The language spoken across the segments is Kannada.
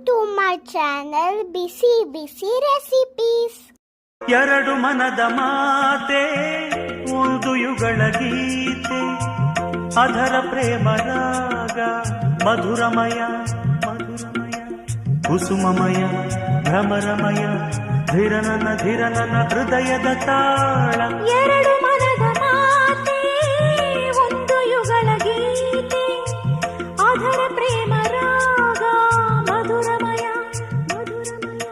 to my channel Bisi Bisi Recipes. ಎರಡು ಮನದ ಮಾತೆ ಒಂದು ಯುಗಳ ಗೀತೆ ಅಧರ ಪ್ರೇಮ ರಾಗ ಮಧುರಮಯ ಮಧುರಮಯ ಕುಸುಮಮಯ ಭ್ರಮರಮಯ ಧಿರನನ ಹೃದಯದ ತಾಳ. ಎರಡು ಮನದ ಮಾತೆ ಒಂದು ಯುಗಳ ಗೀತೆ ಅಧರ ಪ್ರೇಮ ರಾಗ ಮಧುರಮಯ ಮಧುರಮಯ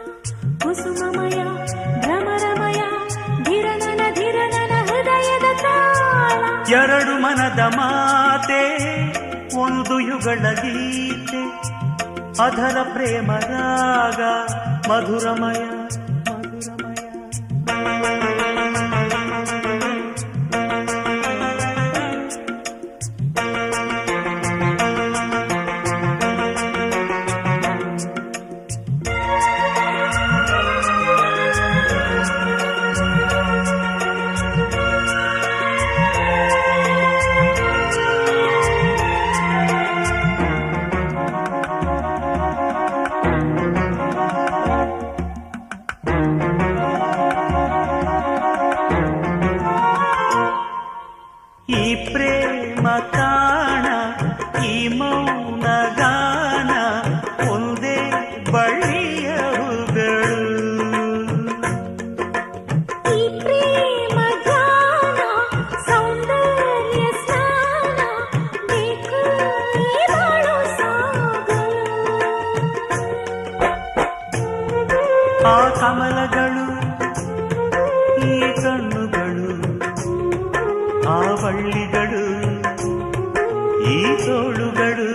ಕುಸುಮಮಯ ಭ್ರಮರಮಯ ಧಿರನನ ಹೃದಯದ ತಾಳ. ಎರಡು ಮನದ ಮಾತೆ ಒಂದು ಯುಗಳ ಗೀತೆ ಅಧರ ಪ್ರೇಮ ರಾಗ ಮಧುರಮಯ ಮಧುರಮಯ. ಈ ಪ್ರೇಮ ತಾಣ ಈ ಮೌನ ಗಾನ ಒಂದೇ ಬಳ್ಳಿಯ ಹೂಗಳು. ಈ ಪ್ರೇಮ ಗಾನ ಸೌಂದರ್ಯ ಸ್ನಾನ ಬೇಕು ಈ ಬಾಳು ಸಾಗಲು. ಆ ಕಮಲಗಳು ಈ ಕಣ್ಣುಗಳು ಆ ಬಳ್ಳಿಗಳು ಈ ತೋಳುಗಳು